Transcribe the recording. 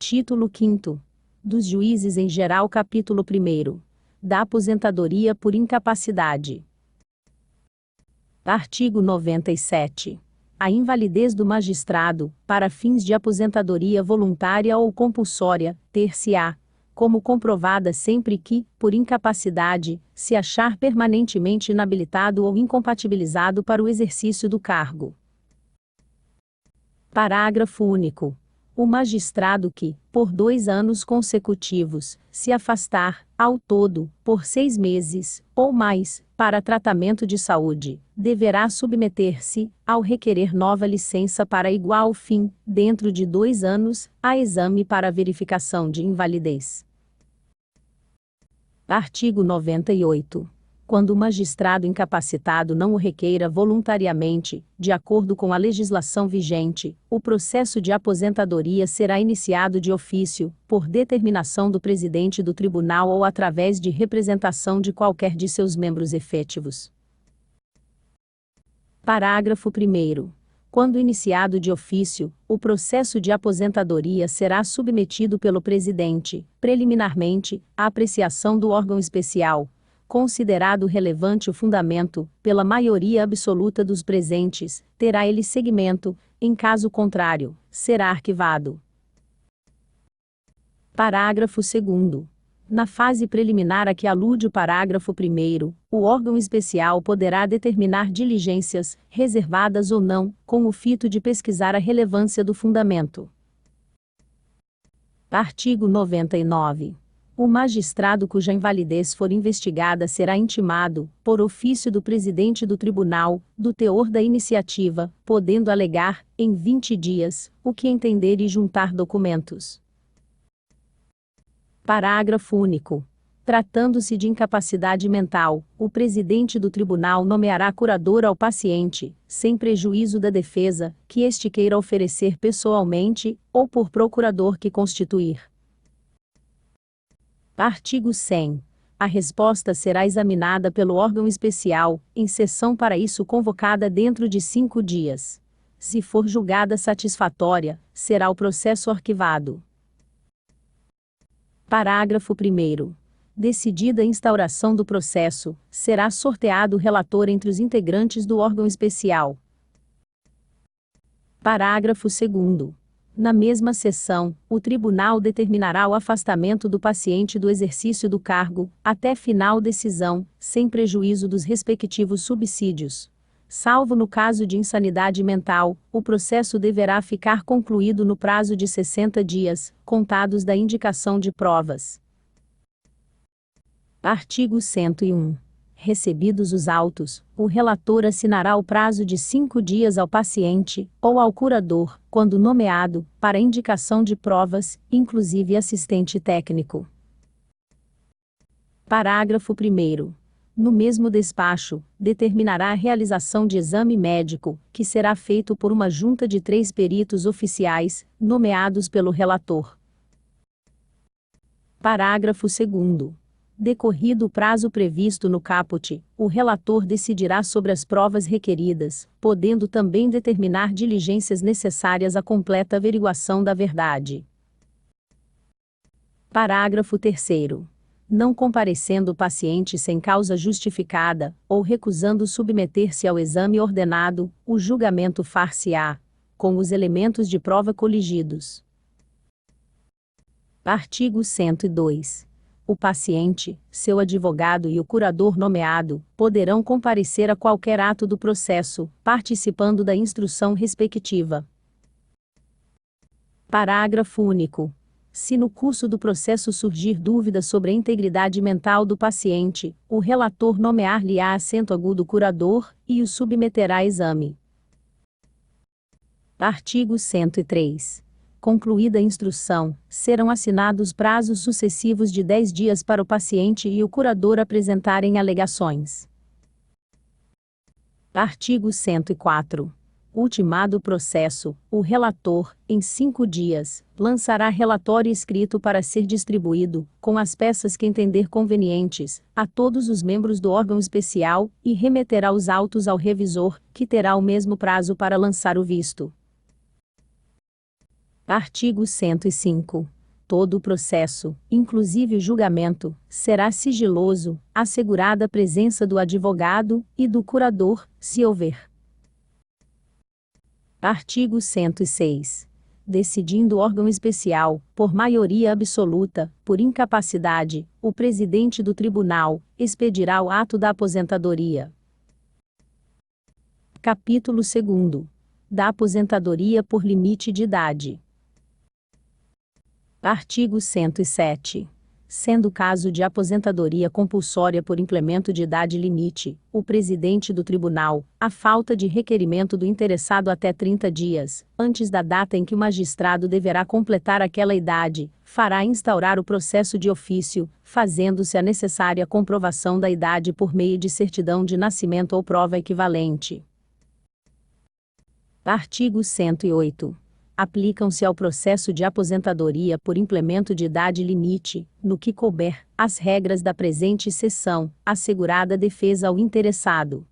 Título 5º. Dos juízes em geral. Capítulo 1º. Da aposentadoria por incapacidade. Artigo 97. A invalidez do magistrado, para fins de aposentadoria voluntária ou compulsória, ter-se-á como comprovada sempre que, por incapacidade, se achar permanentemente inabilitado ou incompatibilizado para o exercício do cargo. Parágrafo único. O magistrado que, por 2 anos consecutivos, se afastar, ao todo, por 6 meses, ou mais, para tratamento de saúde, deverá submeter-se, ao requerer nova licença para igual fim, dentro de 2 anos, a exame para verificação de invalidez. Artigo 98. Quando o magistrado incapacitado não o requeira voluntariamente, de acordo com a legislação vigente, o processo de aposentadoria será iniciado de ofício, por determinação do presidente do tribunal ou através de representação de qualquer de seus membros efetivos. Parágrafo 1º. Quando iniciado de ofício, o processo de aposentadoria será submetido pelo presidente, preliminarmente, à apreciação do órgão especial, considerado relevante o fundamento, pela maioria absoluta dos presentes, terá ele seguimento, em caso contrário, será arquivado. Parágrafo 2º. Na fase preliminar a que alude o parágrafo 1º, o órgão especial poderá determinar diligências, reservadas ou não, com o fito de pesquisar a relevância do fundamento. Artigo 99. O magistrado cuja invalidez for investigada será intimado, por ofício do presidente do tribunal, do teor da iniciativa, podendo alegar, em 20 dias, o que entender e juntar documentos. Parágrafo único. Tratando-se de incapacidade mental, o presidente do tribunal nomeará curador ao paciente, sem prejuízo da defesa, que este queira oferecer pessoalmente, ou por procurador que constituir. Artigo 100. A resposta será examinada pelo órgão especial, em sessão para isso convocada dentro de 5 dias. Se for julgada satisfatória, será o processo arquivado. Parágrafo 1º. Decidida a instauração do processo, será sorteado o relator entre os integrantes do órgão especial. Parágrafo 2º. Na mesma sessão, o tribunal determinará o afastamento do paciente do exercício do cargo, até final decisão, sem prejuízo dos respectivos subsídios. Salvo no caso de insanidade mental, o processo deverá ficar concluído no prazo de 60 dias, contados da indicação de provas. Artigo 101. Recebidos os autos, o relator assinará o prazo de 5 dias ao paciente, ou ao curador, quando nomeado, para indicação de provas, inclusive assistente técnico. Parágrafo 1º. No mesmo despacho, determinará a realização de exame médico, que será feito por uma junta de 3 peritos oficiais, nomeados pelo relator. Parágrafo 2º. Decorrido o prazo previsto no caput, o relator decidirá sobre as provas requeridas, podendo também determinar diligências necessárias à completa averiguação da verdade. Parágrafo 3º. Não comparecendo o paciente sem causa justificada, ou recusando submeter-se ao exame ordenado, o julgamento far-se-á, com os elementos de prova coligidos. Artigo 102. O paciente, seu advogado e o curador nomeado, poderão comparecer a qualquer ato do processo, participando da instrução respectiva. Parágrafo único. Se no curso do processo surgir dúvida sobre a integridade mental do paciente, o relator nomear-lhe-á acento agudo curador, e o submeterá a exame. Artigo 103. Concluída a instrução, serão assinados prazos sucessivos de 10 dias para o paciente e o curador apresentarem alegações. Artigo 104. Ultimado o processo, o relator, em 5 dias, lançará relatório escrito para ser distribuído, com as peças que entender convenientes, a todos os membros do órgão especial, e remeterá os autos ao revisor, que terá o mesmo prazo para lançar o visto. Artigo 105. Todo o processo, inclusive o julgamento, será sigiloso, assegurada a presença do advogado e do curador, se houver. Artigo 106. Decidindo órgão especial, por maioria absoluta, por incapacidade, o presidente do tribunal expedirá o ato da aposentadoria. Capítulo 2º. Da aposentadoria por limite de idade. Artigo 107. Sendo caso de aposentadoria compulsória por implemento de idade limite, o presidente do tribunal, à falta de requerimento do interessado até 30 dias, antes da data em que o magistrado deverá completar aquela idade, fará instaurar o processo de ofício, fazendo-se a necessária comprovação da idade por meio de certidão de nascimento ou prova equivalente. Artigo 108. Aplicam-se ao processo de aposentadoria por implemento de idade limite, no que couber, as regras da presente seção, assegurada a defesa ao interessado.